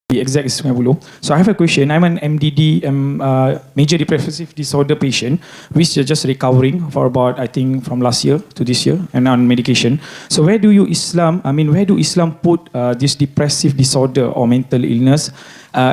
The exact is 90. So I have a question. I'm an MDD, major depressive disorder patient, which is just recovering for about, I think, from last year to this year, and on medication. So where do Islam put this depressive disorder or mental illness?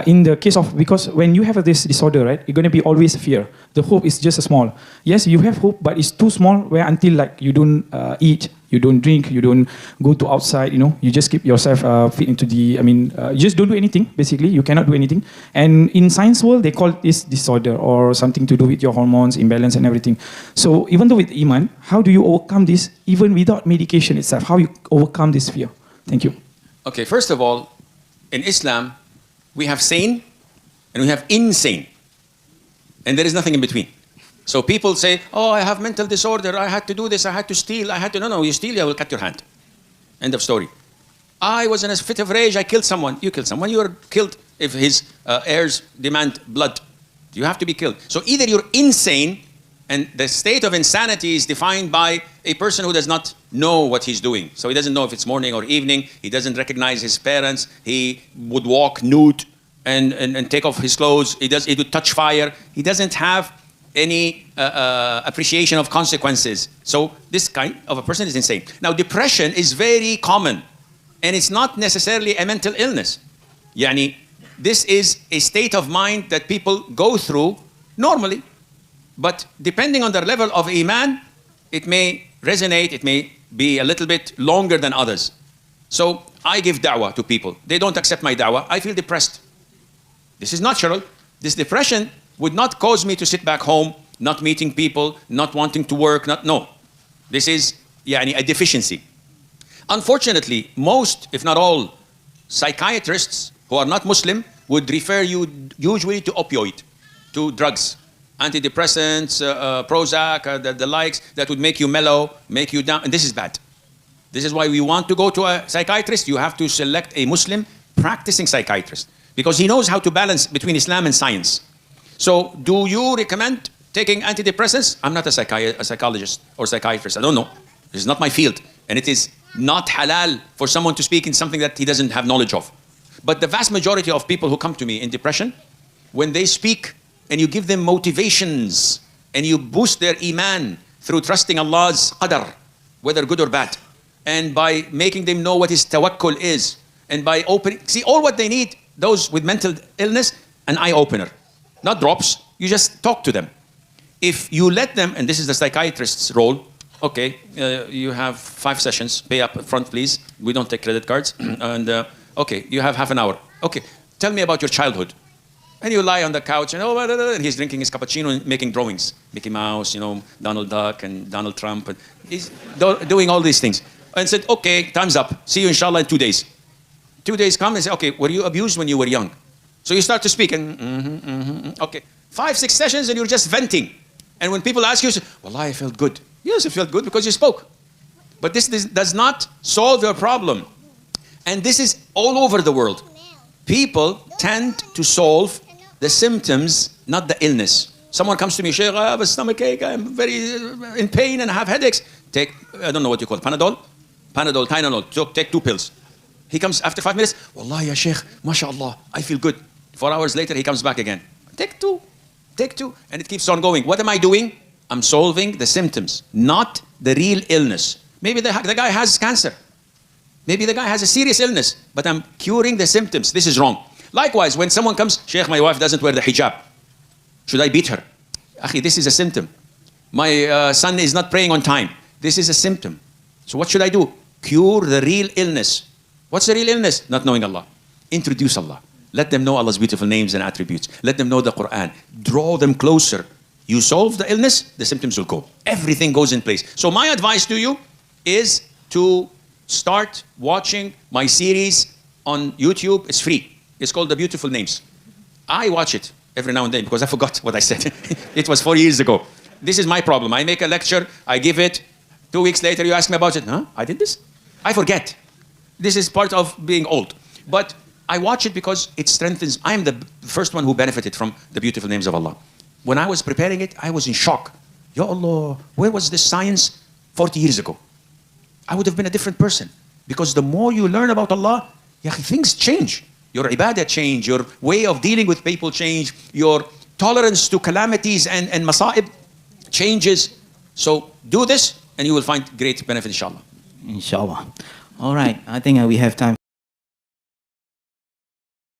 In the case of, because when you have this disorder, right, you're going to be always fear. The hope is just small. Yes, you have hope, but it's too small where until like you don't eat, you don't drink, you don't go to outside, you just keep yourself fit into the, you just don't do anything, basically. You cannot do anything. And in science world, they call this disorder or something to do with your hormones, imbalance and everything. So even though with Iman, how do you overcome this even without medication itself? How you overcome this fear? Thank you. Okay, first of all, in Islam, we have sane and we have insane. And there is nothing in between. So people say, oh, I have mental disorder, I had to do this, I had to steal, I had to... No, you steal, I will cut your hand. End of story. I was in a fit of rage, I killed someone. You killed someone, you are killed if his heirs demand blood. You have to be killed. So either you're insane, and the state of insanity is defined by a person who does not know what he's doing. So he doesn't know if it's morning or evening, he doesn't recognize his parents, he would walk nude and take off his clothes, he would touch fire, he doesn't have any appreciation of consequences. So this kind of a person is insane. Now depression is very common and it's not necessarily a mental illness. Yani, this is a state of mind that people go through normally, but depending on their level of Iman, it may resonate, it may be a little bit longer than others. So I give da'wah to people. They don't accept my da'wah, I feel depressed. This is natural. This depression would not cause me to sit back home, not meeting people, not wanting to work, no. This is a deficiency. Unfortunately, most, if not all, psychiatrists who are not Muslim would refer you usually to opioid, to drugs, antidepressants, Prozac, the likes, that would make you mellow, make you down, and this is bad. This is why we want to go to a psychiatrist. You have to select a Muslim practicing psychiatrist, because he knows how to balance between Islam and science. So, do you recommend taking antidepressants? I'm not a psychologist or psychiatrist. I don't know. This is not my field. And it is not halal for someone to speak in something that he doesn't have knowledge of. But the vast majority of people who come to me in depression, when they speak and you give them motivations and you boost their Iman through trusting Allah's qadar, whether good or bad, and by making them know what his tawakkul is, and by opening, see, all what they need, those with mental illness, an eye-opener. Not drops, you just talk to them. If you let them, and this is the psychiatrist's role, okay, you have 5 sessions, pay up front please, we don't take credit cards, and okay, you have half an hour. Okay, tell me about your childhood. And you lie on the couch and he's drinking his cappuccino and making drawings. Mickey Mouse, Donald Duck and Donald Trump. And he's doing all these things. And said, okay, time's up. See you inshallah in 2 days. 2 days come and say, okay, were you abused when you were young? So you start to speak and okay. 5, 6 sessions and you're just venting. And when people ask you, say, Wallah, I felt good. Yes, you felt good because you spoke. But this does not solve your problem. And this is all over the world. People tend to solve the symptoms, not the illness. Someone comes to me, Sheikh, I have a stomach ache, I'm very in pain and I have headaches. Take, I don't know what you call it, Panadol? Panadol, Tylenol, take 2 pills. He comes after 5 minutes, Wallah, ya Sheikh, mashallah, I feel good. 4 hours later, he comes back again. Take 2, and it keeps on going. What am I doing? I'm solving the symptoms, not the real illness. Maybe the guy has cancer. Maybe the guy has a serious illness, but I'm curing the symptoms. This is wrong. Likewise, when someone comes, Sheikh, my wife doesn't wear the hijab. Should I beat her? Akhi, this is a symptom. My son is not praying on time. This is a symptom. So what should I do? Cure the real illness. What's the real illness? Not knowing Allah. Introduce Allah. Let them know Allah's beautiful names and attributes. Let them know the Quran. Draw them closer. You solve the illness, the symptoms will go. Everything goes in place. So my advice to you is to start watching my series on YouTube. It's free. It's called The Beautiful Names. I watch it every now and then because I forgot what I said. It was 4 years ago. This is my problem. I make a lecture, I give it. 2 weeks later, you ask me about it. Huh? I did this? I forget. This is part of being old. But I watch it because it strengthens. I am the first one who benefited from The Beautiful Names of Allah. When I was preparing it, I was in shock. Ya Allah, where was this science 40 years ago? I would have been a different person. Because the more you learn about Allah, things change. your ibadah change, your way of dealing with people change, your tolerance to calamities and masa'ib changes. So do this and you will find great benefit, inshallah. Inshallah. All right. I think we have time